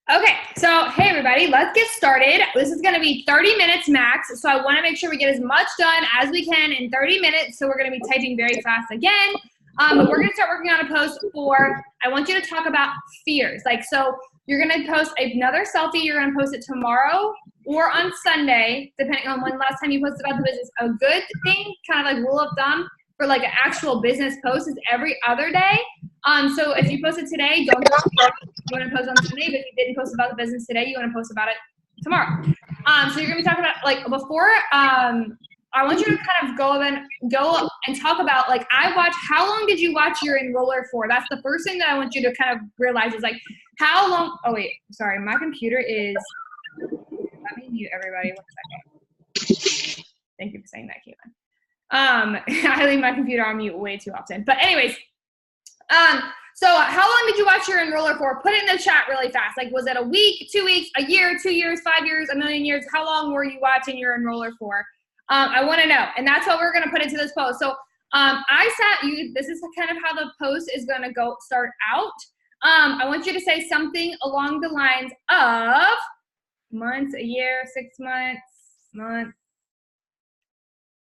Okay, so hey everybody, let's get started. This is gonna be 30 minutes max, so I wanna make sure we get as much done as we can in 30 minutes, so we're gonna be typing very fast again. But we're gonna start working on a post for, I want you to talk about fears. So you're gonna post another selfie, you're gonna post it tomorrow or on Sunday, depending on when the last time you posted about the business. A good thing, kind of like rule of thumb, for like an actual business post is every other day. So if you posted today, don't you want to post on Sunday, but if you didn't post about the business today, you want to post about it tomorrow. So you're gonna be talking about before. I want you to kind of go and talk about I watch. How long did you watch your enroller for? That's the first thing that I want you to kind of realize is how long. Oh wait, sorry, my computer is. Let me mute everybody. 1 second. Thank you for saying that, Caitlin. I leave my computer on mute way too often. But anyways, so how long did you watch your enroller for? Put it in the chat really fast. Was it a week, 2 weeks, a year, 2 years, 5 years, a million years? How long were you watching your enroller for? I want to know. And that's what we're going to put into this post. So this is kind of how the post is going to start out. I want you to say something along the lines of months, a year, 6 months, month,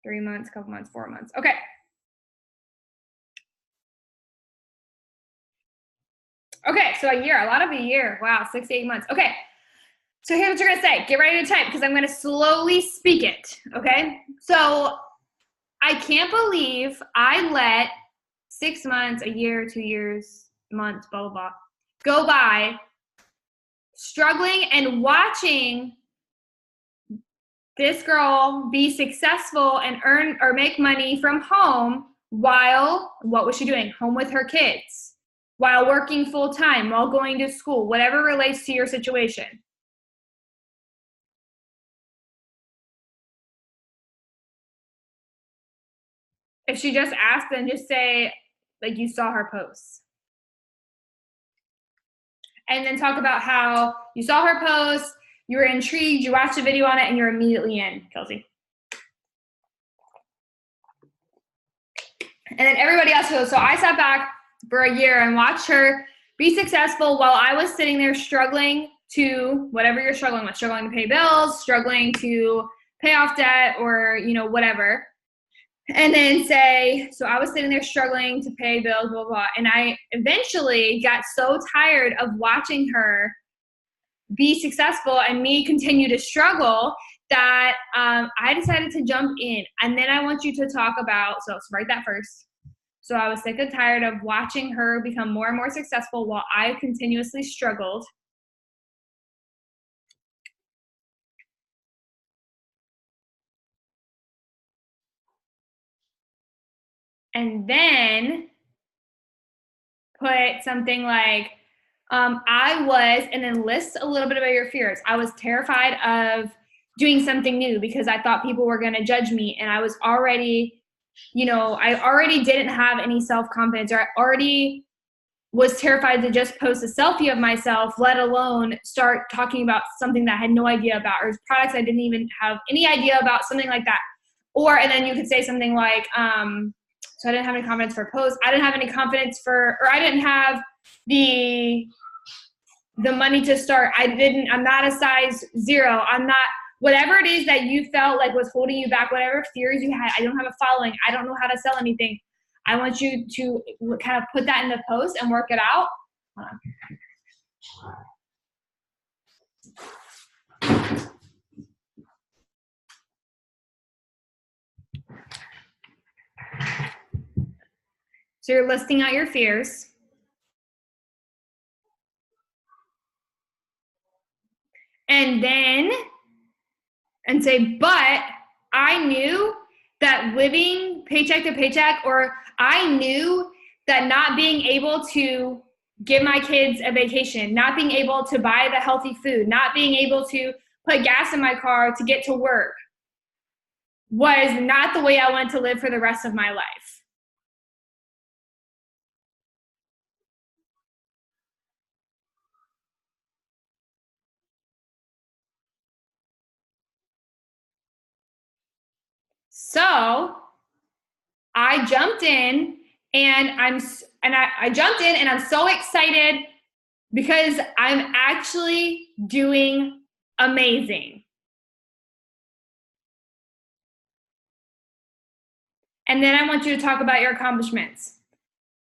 3 months, couple months, 4 months. Okay. Okay, so a year, a lot of a year. Wow, 6 to 8 months. Okay, so here's what you're gonna say. Get ready to type because I'm gonna slowly speak it, okay? So I can't believe I let 6 months, a year, 2 years, months, blah, blah, blah, go by struggling and watching this girl be successful and earn or make money from home while, what was she doing? Home with her kids. While working full-time, while going to school, whatever relates to your situation. If she just asked, then just say, you saw her post. And then talk about how you saw her post, you were intrigued, you watched a video on it, and you're immediately in, Kelsey. And then everybody else goes, so I sat back for a year and watched her be successful while I was sitting there struggling to whatever you're struggling with, struggling to pay bills, struggling to pay off debt or, whatever. And then say, so I was sitting there struggling to pay bills, blah, blah. And I eventually got so tired of watching her be successful and me continue to struggle that I decided to jump in. And then I want you to talk about, so write that first. So I was sick and tired of watching her become more and more successful while I continuously struggled. And then put something like, I was, and then list a little bit about your fears. I was terrified of doing something new because I thought people were going to judge me. And I was already, I already didn't have any self-confidence, or I already was terrified to just post a selfie of myself, let alone start talking about something that I had no idea about, or products I didn't even have any idea about, something like that. And then you could say something like, so I didn't have any confidence for posts. I didn't have any confidence or I didn't have the money to start. I'm not a size 0. I'm not, whatever it is that you felt like was holding you back, whatever fears you had. I don't have a following. I don't know how to sell anything. I want you to kind of put that in the post and work it out. So you're listing out your fears. And say, but I knew that living paycheck to paycheck, or I knew that not being able to give my kids a vacation, not being able to buy the healthy food, not being able to put gas in my car to get to work was not the way I wanted to live for the rest of my life. So I jumped in and I jumped in and I'm so excited because I'm actually doing amazing. And then I want you to talk about your accomplishments.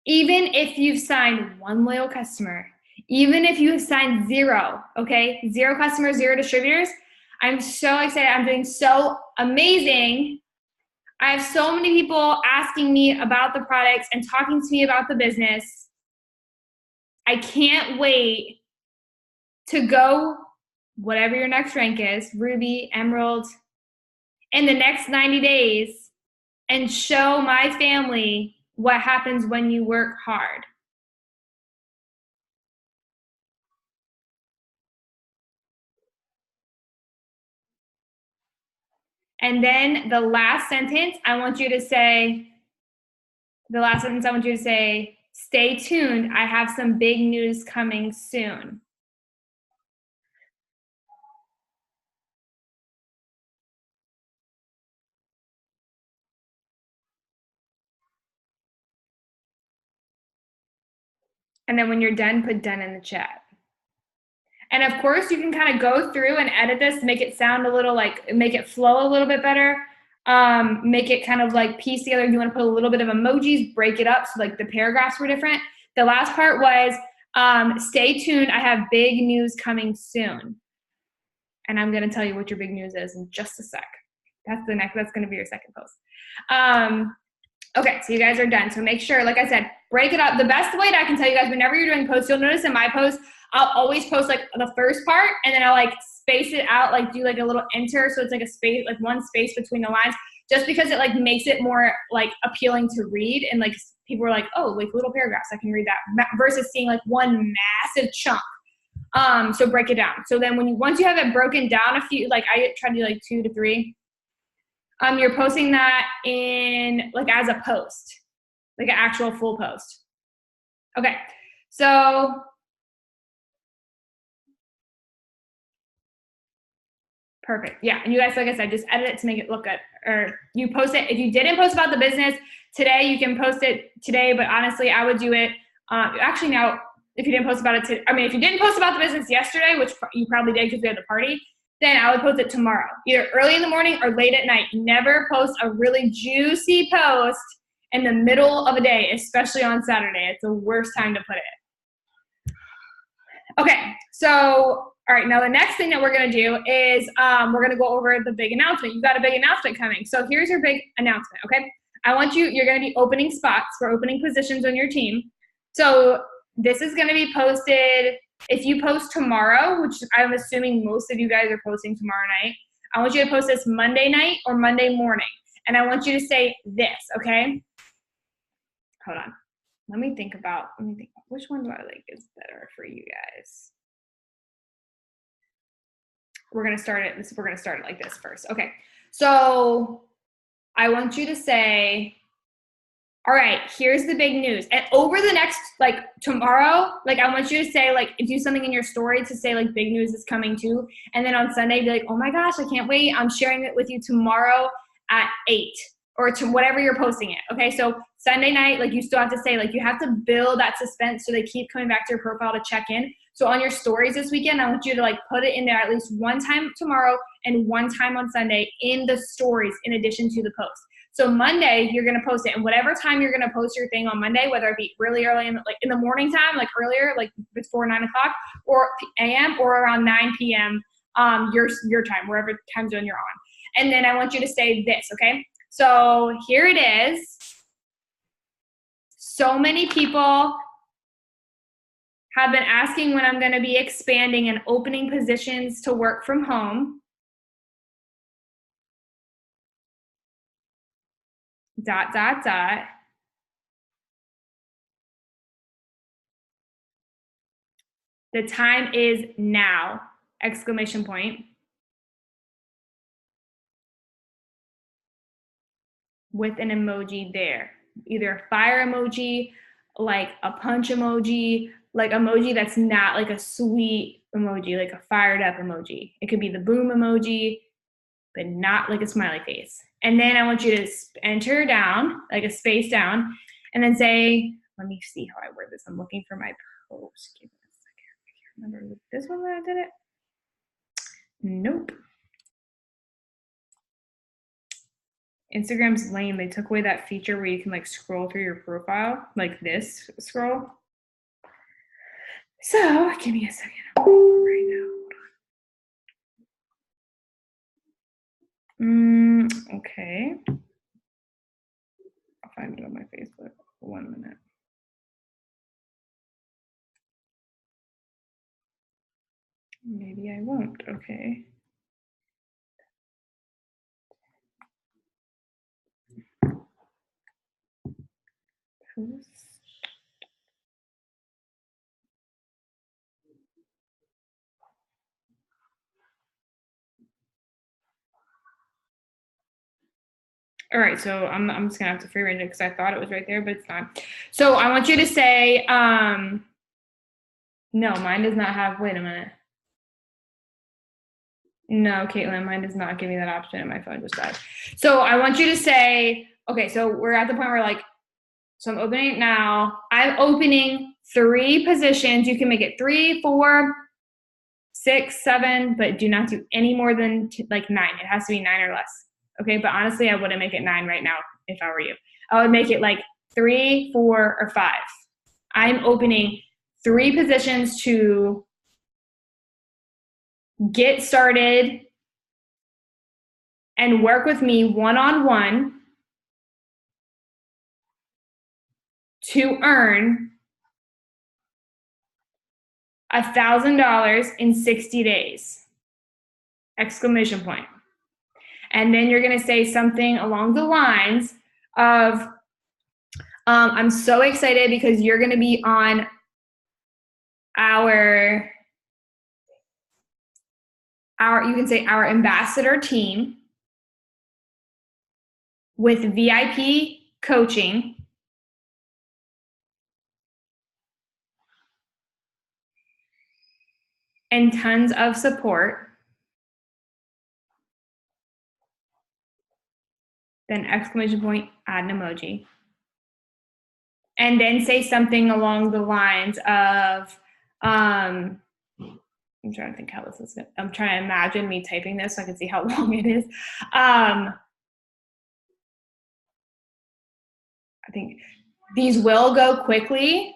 Even if you've signed one loyal customer, even if you have signed zero, okay, zero customers, zero distributors, I'm so excited. I'm doing so amazing. I have so many people asking me about the products and talking to me about the business. I can't wait to go, whatever your next rank is, Ruby, Emerald, in the next 90 days and show my family what happens when you work hard. And then the last sentence, I want you to say, stay tuned. I have some big news coming soon. And then when you're done, put done in the chat. And of course, you can kind of go through and edit this, make it sound a little like, make it flow a little bit better. Make it kind of like piece together. You want to put a little bit of emojis, break it up so like the paragraphs were different. The last part was, stay tuned. I have big news coming soon. And I'm going to tell you what your big news is in just a sec. That's going to be your second post. Okay, so you guys are done. So make sure, like I said, break it up. The best way that I can tell you guys, whenever you're doing posts, you'll notice in my posts, I'll always post like the first part and then I'll like space it out, like do like a little enter. So it's like a space, like one space between the lines, just because it like makes it more like appealing to read. And like people are like, oh, like little paragraphs, I can read that, versus seeing like one massive chunk. So break it down. So then once you have it broken down a few, like I try to do like 2 to 3, you're posting that in like as a post, like an actual full post. Okay, so perfect. Yeah, and you guys, like I said, just edit it to make it look good. Or you post it. If you didn't post about the business today, you can post it today, but honestly, I would do it, actually now, if you didn't post about it today, if you didn't post about the business yesterday, which you probably did because we had the party, then I would post it tomorrow, either early in the morning or late at night. Never post a really juicy post in the middle of a day, especially on Saturday. It's the worst time to put it. Okay, so, all right, now the next thing that we're gonna do is we're gonna go over the big announcement. You've got a big announcement coming. So here's your big announcement, okay? You're gonna be opening spots for opening positions on your team. So this is gonna be posted, if you post tomorrow, which I'm assuming most of you guys are posting tomorrow night, I want you to post this Monday night or Monday morning. And I want you to say this, okay? Hold on. Let me think which one do I like is better for you guys. We're gonna start it like this first. Okay, so I want you to say, all right, here's the big news. And over the next, like tomorrow, like I want you to say, like do something in your story to say like big news is coming too. And then on Sunday, be like, oh my gosh, I can't wait. I'm sharing it with you tomorrow at 8 or to whatever you're posting it. Okay, so Sunday night, like you still have to say, like you have to build that suspense so they keep coming back to your profile to check in. So on your stories this weekend, I want you to like put it in there at least one time tomorrow and one time on Sunday in the stories in addition to the post. So Monday, you're gonna post it, and whatever time you're gonna post your thing on Monday, whether it be really early in the morning time, like earlier, like before 9 o'clock, or a.m. or around 9 p.m. Your time, wherever time zone you're on. And then I want you to say this, okay? So here it is. So many people have been asking when I'm gonna be expanding and opening positions to work from home. ... The time is now! Exclamation point. With an emoji there. Either a fire emoji, like a punch emoji, like emoji that's not like a sweet emoji, like a fired up emoji. It could be the boom emoji, but not like a smiley face. And then I want you to enter down, like a space down, and then say, let me see how I word this. I'm looking for my post. Give me a second. Remember this one that I did it? Nope. Instagram's lame. They took away that feature where you can like scroll through your profile, like this scroll. So give me a second right now. Okay. I'll find it on my Facebook. 1 minute. Maybe I won't. Okay. All right, so I'm just gonna have to free range it because I thought it was right there, but it's not. So I want you to say, no, mine does not have, wait a minute. No, Caitlin, mine does not give me that option and my phone just died. So I want you to say, okay, so we're at the point where like, so I'm opening it now. I'm opening 3 positions. You can make it 3, 4, 6, 7, but do not do any more than like 9. It has to be 9 or less. Okay, but honestly, I wouldn't make it 9 right now if I were you. I would make it like 3, 4, or 5. I'm opening 3 positions to get started and work with me one-on-one to earn $1,000 in 60 days, exclamation point. And then you're gonna say something along the lines of, I'm so excited because you're gonna be on our, you can say our ambassador team with VIP coaching and tons of support, then exclamation point, add an emoji. And then say something along the lines of, I'm trying to think how this is, I'm trying to imagine me typing this so I can see how long it is. I think these will go quickly.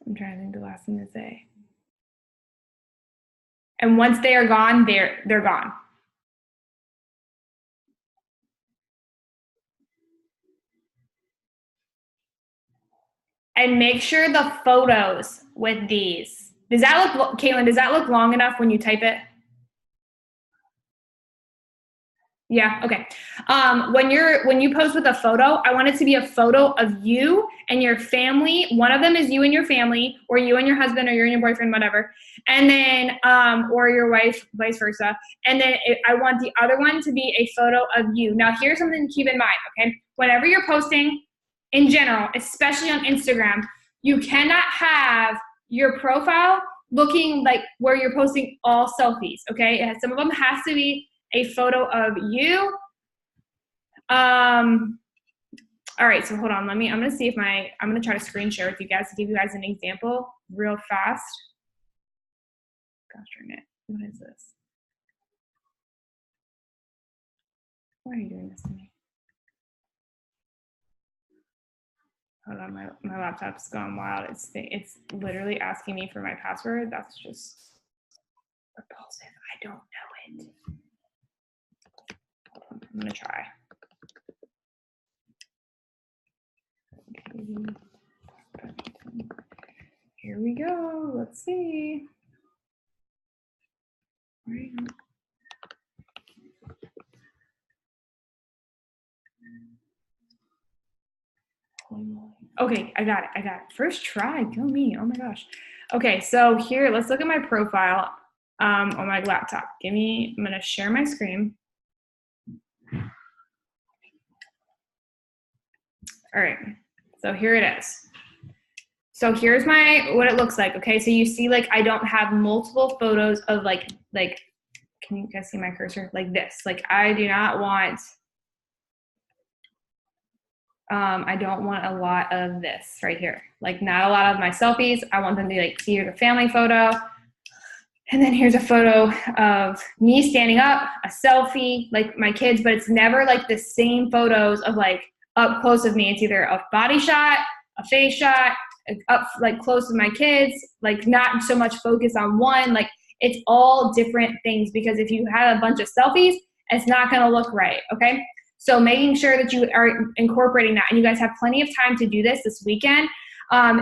I'm trying to think the last thing to say. And once they are gone, they're gone. And make sure the photos with these. Does that look, Caitlin, does that look long enough when you type it? Yeah, okay. When you post with a photo, I want it to be a photo of you and your family. One of them is you and your family, or you and your husband, or you and your boyfriend, whatever. And then, or your wife, vice versa. And then I want the other one to be a photo of you. Now, here's something to keep in mind, okay? Whenever you're posting in general, especially on Instagram, you cannot have your profile looking like where you're posting all selfies, okay? Some of them has to be a photo of you. All right, so hold on, I'm gonna see if I'm gonna try to screen share with you guys to give you guys an example real fast. Gosh darn it, what is this? Why are you doing this to me? Hold on, my laptop's gone wild. It's literally asking me for my password. That's just repulsive. I don't know it. I'm gonna try. Here we go. Let's see. Okay, I got it. First try, go me. Oh my gosh. Okay, so here, let's look at my profile on my laptop. I'm gonna share my screen. All right, so here it is. So here's what it looks like, okay? So you see, like, I don't have multiple photos of like can you guys see my cursor? Like this. Like I do not want, I don't want a lot of this right here. Like not a lot of my selfies. I want them to like see the family photo. And then here's a photo of me standing up, a selfie, like my kids, but it's never like the same photos of like up close of me. It's either a body shot, a face shot, up like close with my kids, like not so much focus on one. Like it's all different things, because if you have a bunch of selfies, it's not gonna look right, okay? So making sure that you are incorporating that, and you guys have plenty of time to do this weekend.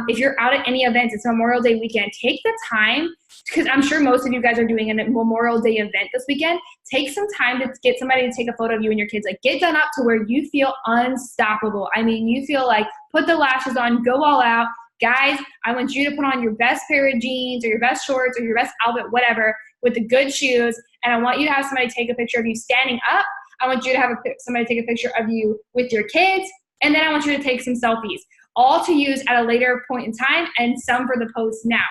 If you're out at any events, it's Memorial Day weekend, take the time, because I'm sure most of you guys are doing a Memorial Day event this weekend. Take some time to get somebody to take a photo of you and your kids. Like get done up to where you feel unstoppable. I mean, you feel like put the lashes on, go all out. Guys, I want you to put on your best pair of jeans or your best shorts or your best outfit, whatever, with the good shoes. And I want you to have somebody take a picture of you standing up. I want you to have somebody take a picture of you with your kids. And then I want you to take some selfies, all to use at a later point in time and some for the post now.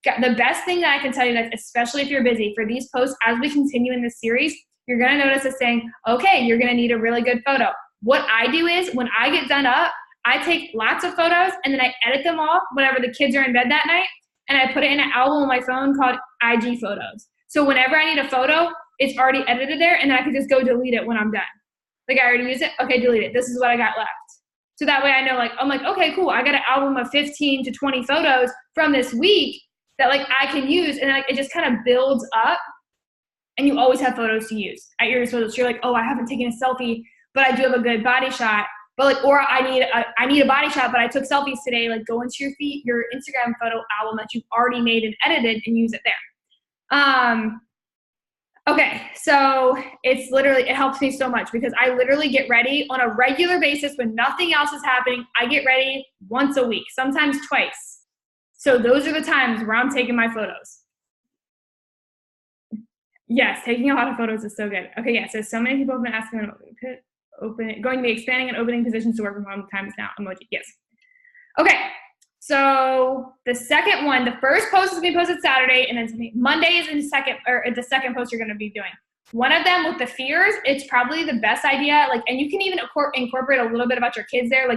The best thing that I can tell you, guys, especially if you're busy, for these posts, as we continue in this series, you're going to notice us saying, okay, you're going to need a really good photo. What I do is when I get done up, I take lots of photos and then I edit them all whenever the kids are in bed that night, and I put it in an album on my phone called IG Photos. So whenever I need a photo, it's already edited there, and then I can just go delete it when I'm done. Like I already used it, okay, delete it. This is what I got left. So that way I know, like, I'm like, okay, cool. I got an album of 15 to 20 photos from this week that like I can use, and like it just kind of builds up, and you always have photos to use at your disposal. So you're like, oh, I haven't taken a selfie, but I do have a good body shot. But like, or I need a body shot, but I took selfies today. Like go into your Instagram photo album that you've already made and edited and use it there. Okay, so it's literally, it helps me so much because I literally get ready on a regular basis when nothing else is happening. I get ready once a week, sometimes twice. So those are the times where I'm taking my photos. Yes, taking a lot of photos is so good. Okay, yeah, so many people have been asking going to be expanding and opening positions to work from home times now. Emoji, yes. Okay, so the second one, the first post is going to be posted Saturday, and then Monday is the second post you're going to be doing. One of them with the fears, it's probably the best idea. Like, and you can even incorporate a little bit about your kids there.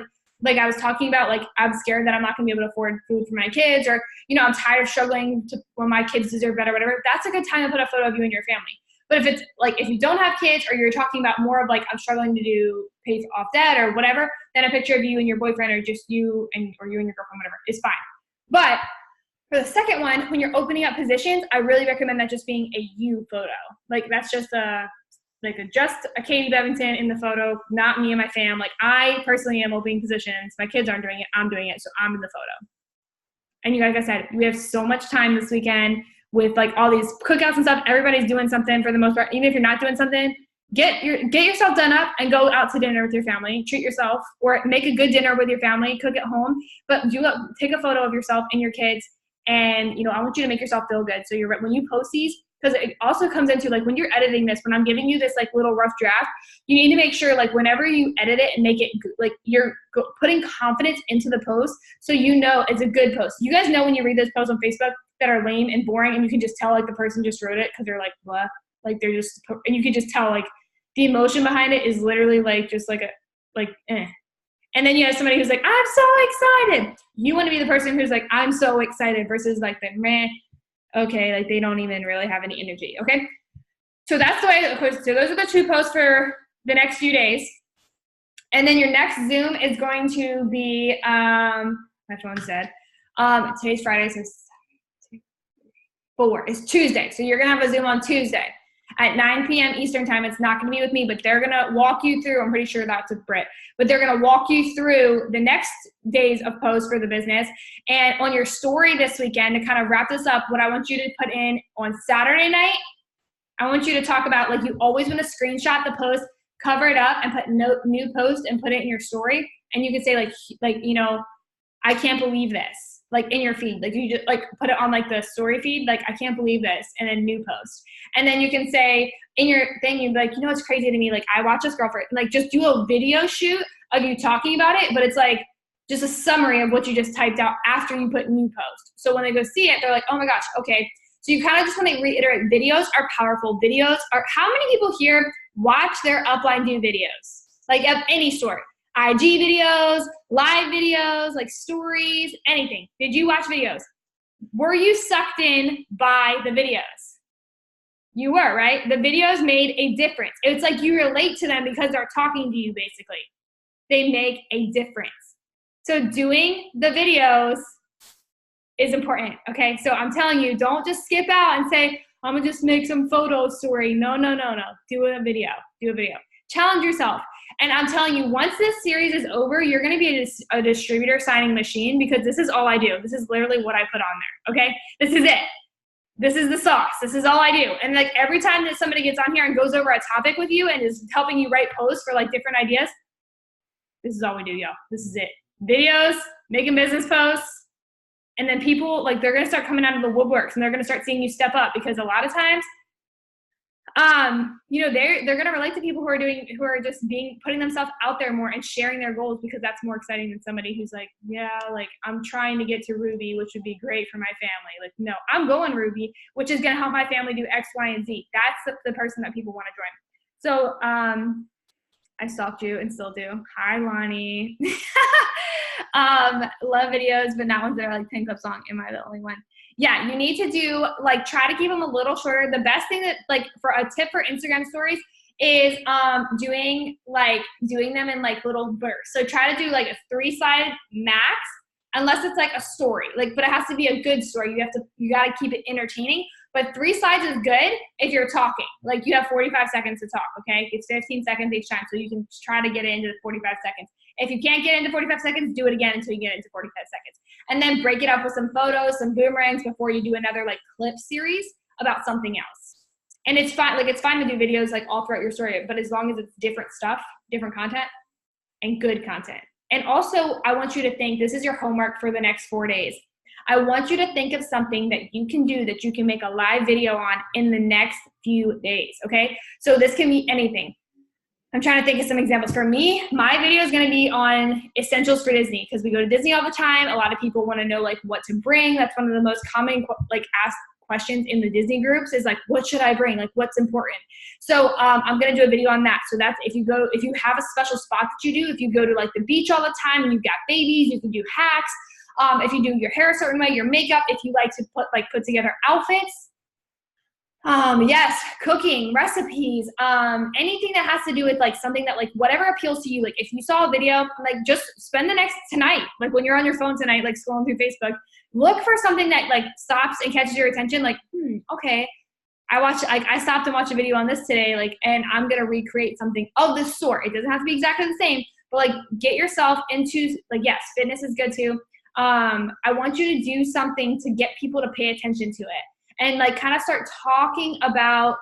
Like I was talking about, like, I'm scared that I'm not going to be able to afford food for my kids, or, you know, I'm tired of struggling when my kids deserve better, whatever. That's a good time to put a photo of you and your family. But if it's like, if you don't have kids, or you're talking about more of like, I'm struggling to pay off debt or whatever, then a picture of you and your boyfriend, or just you or you and your girlfriend, whatever, is fine. But for the second one, when you're opening up positions, I really recommend that just being a you photo. Like that's just just a Katie Bevington in the photo, not me and my fam. Like I personally am opening positions. My kids aren't doing it. I'm doing it. So I'm in the photo. And you guys, like I said, we have so much time this weekend with like all these cookouts and stuff. Everybody's doing something for the most part. Even if you're not doing something, get yourself done up and go out to dinner with your family. Treat yourself, or make a good dinner with your family. Cook at home, but take a photo of yourself and your kids. And you know, I want you to make yourself feel good. So when you post these, because it also comes into like when you're editing this, when I'm giving you this like little rough draft, you need to make sure like whenever you edit it and make it like you're putting confidence into the post, so you know it's a good post. You guys know when you read those posts on Facebook that are lame and boring, and you can just tell like the person just wrote it because they're like blah, like they're just, and you can just tell like the emotion behind it is literally like just like eh. And then you have somebody who's like, I'm so excited. You want to be the person who's like, I'm so excited, versus like the meh. Okay, like they don't even really have any energy. Okay, so that's the way. Of course, so those are the two posts for the next few days, and then your next Zoom is going to be my phone said today's Friday, so 4 is Tuesday. So you're gonna have a Zoom on Tuesday at 9 p.m. Eastern time. It's not gonna be with me, but they're gonna walk you through. I'm pretty sure that's with Britt, but they're gonna walk you through the next days of posts for the business. And on your story this weekend, to kind of wrap this up, what I want you to put in on Saturday night, I want you to talk about, like, you always want to screenshot the post, cover it up, and put new post and put it in your story. And you can say like, you know, I can't believe this, like in your feed, like you just like put it on like the story feed, like I can't believe this, and then new post. And then you can say in your thing, you're like, you know, it's crazy to me, like I watch this girl for, like, just do a video shoot of you talking about it, but it's like just a summary of what you just typed out after you put new post. So when they go see it, they're like, oh my gosh, okay, So you kind of just want to reiterate, videos are powerful. Videos are, how many people here watch their upline do videos? Like of any sort. IG videos, live videos, like stories, anything. Did you watch videos? Were you sucked in by the videos? You were, right? The videos made a difference. It's like you relate to them because they're talking to you, basically. They make a difference. So doing the videos is important, okay? So I'm telling you, don't just skip out and say, I'm gonna just make some photo story. No. Do a video. Challenge yourself. And I'm telling you, once this series is over, you're gonna be a distributor signing machine, because this is all I do. This is literally what I put on there, okay? This is it. This is the sauce. This is all I do. And like every time that somebody gets on here and goes over a topic with you and is helping you write posts for like different ideas, this is all we do, y'all. This is it. Videos, making business posts, and then people, like, they're gonna start coming out of the woodworks and they're gonna start seeing you step up, because a lot of times, you know, they're gonna relate to people who are just putting themselves out there more and sharing their goals, because that's more exciting than somebody who's like, yeah, like I'm trying to get to Ruby, which would be great for my family. Like, no, I'm going Ruby, which is gonna help my family do X, Y, and Z. That's the person that people want to join. So, I stalked you and still do. Hi, Lonnie. Love videos, but not ones that are like 10 clip long. Am I the only one? Yeah, you need to do, like, try to keep them a little shorter. The best thing that, like, for a tip for Instagram stories is doing them in like little bursts. So try to do like a 3-slide max, unless it's like a story, like, but it has to be a good story. You got to keep it entertaining. But 3 slides is good if you're talking. Like, you have 45 seconds to talk, okay? It's 15 seconds each time, so you can try to get it into the 45 seconds. If you can't get into 45 seconds, do it again until you get into 45 seconds. And then break it up with some photos, some boomerangs before you do another like clip series about something else. And it's fine, like, it's fine to do videos like all throughout your story, but as long as it's different stuff, different content, and good content. And also, I want you to think, this is your homework for the next 4 days. I want you to think of something that you can do, that you can make a live video on in the next few days, okay? So this can be anything. I'm trying to think of some examples. For me, my video is going to be on essentials for Disney, because we go to Disney all the time. A lot of people want to know like what to bring. That's one of the most common like asked questions in the Disney groups is like, what should I bring? Like, what's important? So I'm going to do a video on that. So that's, if you have a special spot that you do, if you go to like the beach all the time and you've got babies, you can do hacks. If you do your hair a certain way, your makeup, if you like to put together outfits, yes, cooking, recipes, anything that has to do with like something that like whatever appeals to you. Like, if you saw a video, like, just spend the next tonight, like when you're on your phone tonight, like scrolling through Facebook, look for something that like stops and catches your attention. Like, okay, I stopped and watched a video on this today, like, and I'm gonna recreate something of this sort. It doesn't have to be exactly the same, but like, get yourself into, like, yes, fitness is good too. I want you to do something to get people to pay attention to it, and like kind of start talking about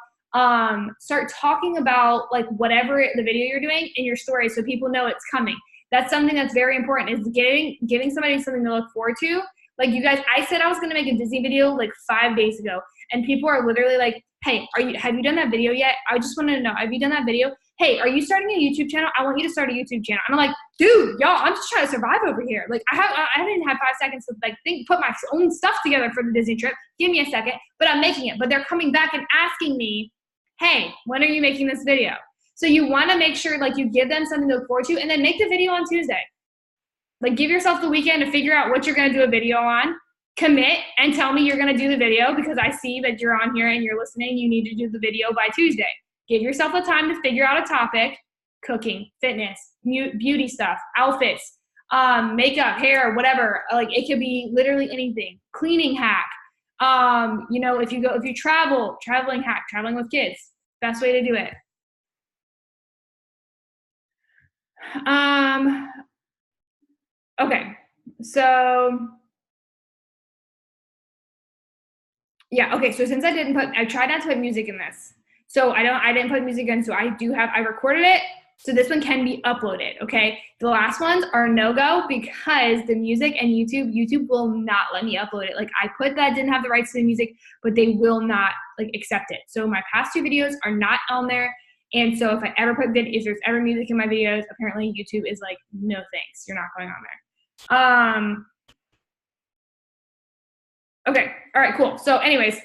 like whatever the video you're doing in your story, so people know it's coming. That's something that's very important, is giving somebody something to look forward to. Like, you guys, I said I was going to make a Disney video like 5 days ago, and people are literally like, hey, have you done that video yet? I just wanted to know, have you done that video? Hey, are you starting a YouTube channel? I want you to start a YouTube channel. And I'm like, dude, y'all, I'm just trying to survive over here. Like, I didn't have 5 seconds to like put my own stuff together for the Disney trip. Give me a second. But I'm making it. But they're coming back and asking me, hey, when are you making this video? So you want to make sure like you give them something to look forward to, and then make the video on Tuesday. Like, give yourself the weekend to figure out what you're going to do a video on. Commit and tell me you're going to do the video, because I see that you're on here and you're listening. You need to do the video by Tuesday. Give yourself the time to figure out a topic: cooking, fitness, beauty stuff, outfits, makeup, hair, whatever. Like, it could be literally anything. Cleaning hack. You know, if you traveling hack, traveling with kids, best way to do it. Okay, so yeah, okay, so since I tried not to put music in this. So I didn't put music in, so I recorded it, so this one can be uploaded, okay? The last ones are no-go, because the music and YouTube will not let me upload it. Like, I put that didn't have the rights to the music, but they will not like accept it. So my past 2 videos are not on there. And so if there's ever music in my videos, apparently YouTube is like, no thanks, you're not going on there. Okay, all right, cool. So anyways,